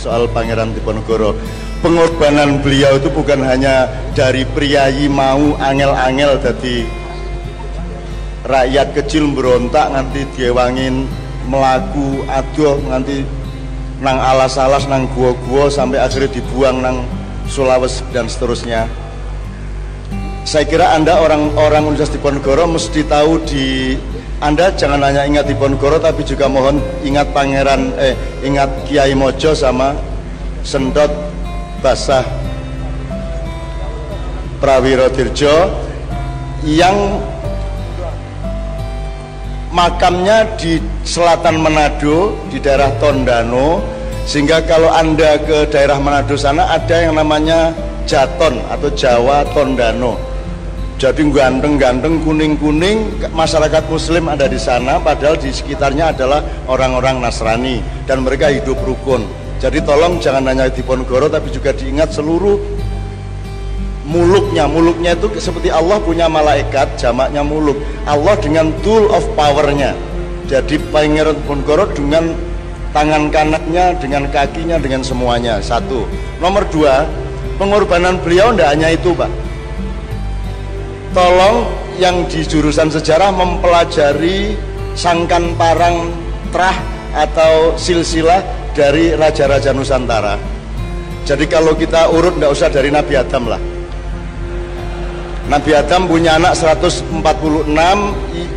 soal Pangeran Diponegoro. Pengorbanan beliau itu bukan hanya dari priayi mau angel-angel jadi rakyat kecil berontak nganti diewangin melaku adoh nganti nang alas-alas nang gua-gua sampai akhirnya dibuang nang Sulawesi dan seterusnya. Saya kira Anda orang-orang Universitas Diponegoro mesti tahu Anda jangan hanya ingat Diponegoro tapi juga mohon ingat ingat Kiai Mojo sama Sendot Basah Prawirodirjo yang makamnya di selatan Manado di daerah Tondano, sehingga kalau Anda ke daerah Manado sana ada yang namanya Jaton atau Jawa Tondano. Jadi ganteng-ganteng, kuning-kuning, masyarakat Muslim ada di sana, padahal di sekitarnya adalah orang-orang Nasrani dan mereka hidup rukun. Jadi tolong jangan hanya Diponegoro tapi juga diingat seluruh muluknya. Muluknya itu seperti Allah punya malaikat, jamaknya muluk. Allah dengan tool of powernya. Jadi Pangeran Diponegoro dengan tangan kanannya, dengan kakinya, dengan semuanya. Satu. Nomor dua, pengorbanan beliau tidak hanya itu, Pak. Tolong yang di jurusan sejarah mempelajari sangkan parang trah atau silsilah dari raja-raja Nusantara. Jadi kalau kita urut tidak usah dari Nabi Adam lah. Nabi Adam punya anak 146,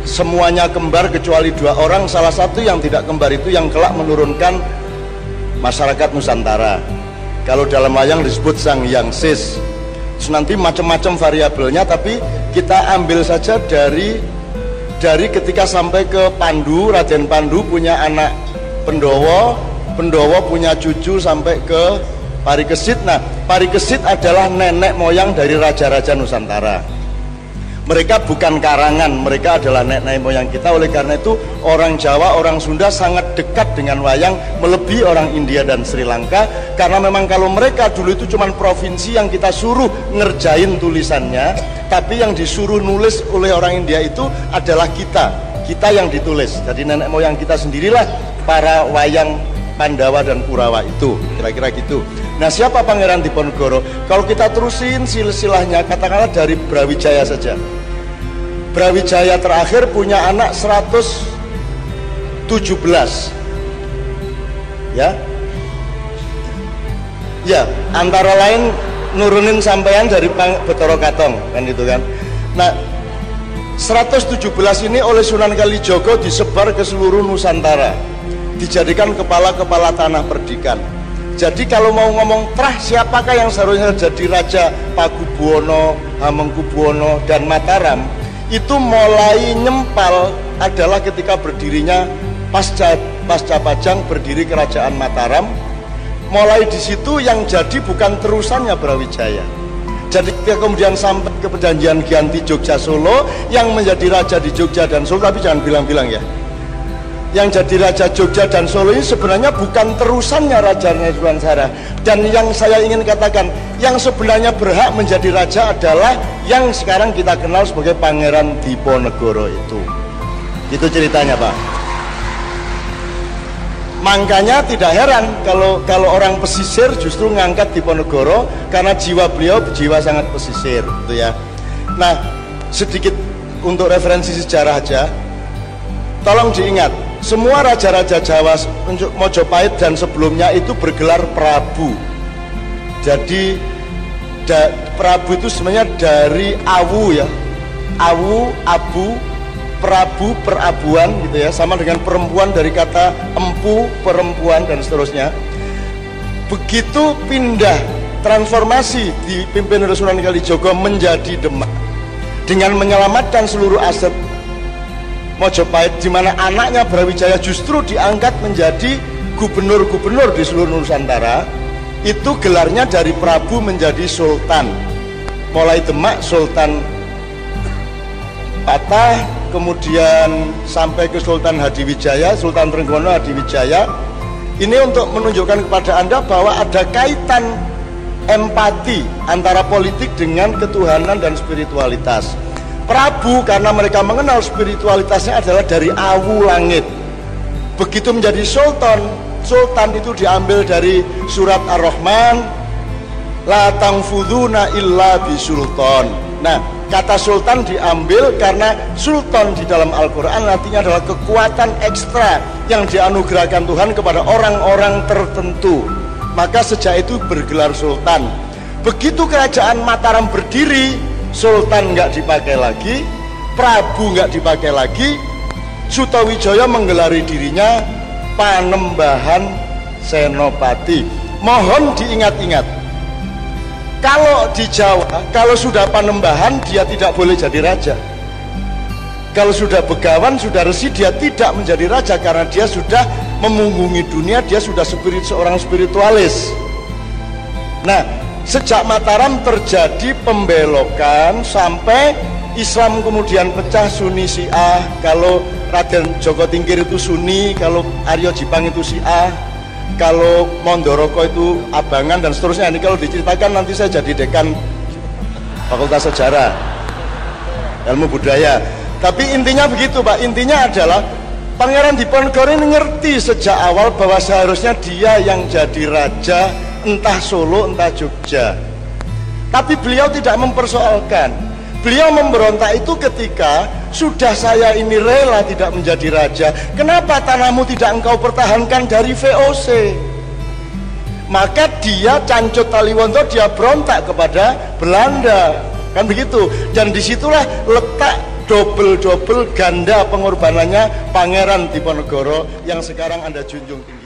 semuanya kembar kecuali 2 orang. Salah satu yang tidak kembar itu yang kelak menurunkan masyarakat Nusantara. Kalau dalam wayang disebut Sang Hyang Sis. Terus nanti macam-macam variabelnya, tapi kita ambil saja dari ketika sampai ke Pandu. Raden Pandu punya anak Pendowo, Pendowo punya cucu sampai ke Parikesit. Nah, Parikesit adalah nenek moyang dari raja-raja Nusantara. Mereka bukan karangan, mereka adalah nenek moyang kita. Oleh karena itu orang Jawa, orang Sunda sangat dekat dengan wayang, melebihi orang India dan Sri Lanka. Karena memang kalau mereka dulu itu cuma provinsi yang kita suruh ngerjain tulisannya, tapi yang disuruh nulis oleh orang India itu adalah kita yang ditulis. Jadi nenek moyang kita sendirilah para wayang Pandawa dan Kurawa itu, kira-kira gitu. Nah, siapa Pangeran Diponegoro? Kalau kita terusin silsilahnya, katakanlah dari Brawijaya saja. Brawijaya terakhir punya anak 117. Ya, antara lain nurunin sampean dari Betoro Katong, kan itu kan. Nah, 117 ini oleh Sunan Kalijogo disebar ke seluruh Nusantara, dijadikan kepala-kepala tanah perdikan. Jadi kalau mau ngomong trah, siapakah yang seharusnya jadi Raja Pakubuwono, Hamengkubuwono, dan Mataram, itu mulai nyempal adalah ketika berdirinya pasca Pajang berdiri Kerajaan Mataram. Mulai di situ yang jadi bukan terusannya Brawijaya. Jadi kemudian sampai ke perjanjian Giyanti Jogja Solo, yang menjadi raja di Jogja dan Solo, tapi jangan bilang-bilang ya. Yang jadi Raja Jogja dan Solo ini sebenarnya bukan terusannya Raja Nusantara. Dan yang saya ingin katakan, yang sebenarnya berhak menjadi raja adalah yang sekarang kita kenal sebagai Pangeran Diponegoro itu. Itu ceritanya, Pak. Makanya tidak heran kalau orang pesisir justru ngangkat Diponegoro, karena jiwa beliau jiwa sangat pesisir, gitu ya. Nah, sedikit untuk referensi sejarah aja. Tolong diingat, semua raja-raja Jawa untuk Mojopahit dan sebelumnya itu bergelar Prabu. Jadi Prabu itu sebenarnya dari Awu ya, Awu, Abu, Prabu, perabuan gitu ya, sama dengan perempuan dari kata empu, perempuan dan seterusnya. Begitu pindah transformasi dipimpin oleh Sunan Kalijogo menjadi Demak dengan menyelamatkan seluruh aset Mojopahit, di mana anaknya Brawijaya justru diangkat menjadi gubernur-gubernur di seluruh Nusantara. Itu gelarnya dari Prabu menjadi Sultan. Mulai Demak Sultan Patah, kemudian sampai ke Sultan Hadiwijaya, Sultan Trenggono Hadiwijaya. Ini untuk menunjukkan kepada Anda bahwa ada kaitan empati antara politik dengan ketuhanan dan spiritualitas. Prabu karena mereka mengenal spiritualitasnya adalah dari awu langit. Begitu menjadi sultan, sultan itu diambil dari surat Ar-Rahman, la tangfuduna illa bisultan. Nah, kata sultan diambil karena sultan di dalam Al-Quran artinya adalah kekuatan ekstra yang dianugerahkan Tuhan kepada orang-orang tertentu. Maka sejak itu bergelar sultan. Begitu kerajaan Mataram berdiri, sultan nggak dipakai lagi, Prabu nggak dipakai lagi, Sutawijaya menggelari dirinya Panembahan Senopati. Mohon diingat-ingat, kalau di Jawa, kalau sudah Panembahan dia tidak boleh jadi raja. Kalau sudah Begawan, sudah Resi, dia tidak menjadi raja karena dia sudah memunggungi dunia, dia sudah seorang spiritualis. Nah, sejak Mataram terjadi pembelokan sampai Islam kemudian pecah Sunni Syiah. Kalau Raden Joko Tingkir itu Sunni, kalau Aryo Jipang itu Syiah, kalau Mondoroko itu Abangan dan seterusnya. Ini kalau diceritakan nanti saya jadi dekan Fakultas Sejarah Ilmu Budaya. Tapi intinya begitu Pak, intinya adalah Pangeran Diponegoro ini ngerti sejak awal bahwa seharusnya dia yang jadi raja, entah Solo entah Jogja. Tapi beliau tidak mempersoalkan. Beliau memberontak itu ketika sudah saya ini rela tidak menjadi raja, kenapa tanahmu tidak engkau pertahankan dari VOC? Maka dia Cancut Taliwonto, dia berontak kepada Belanda, kan begitu. Dan disitulah letak double ganda pengorbanannya Pangeran Diponegoro yang sekarang Anda junjung tinggi.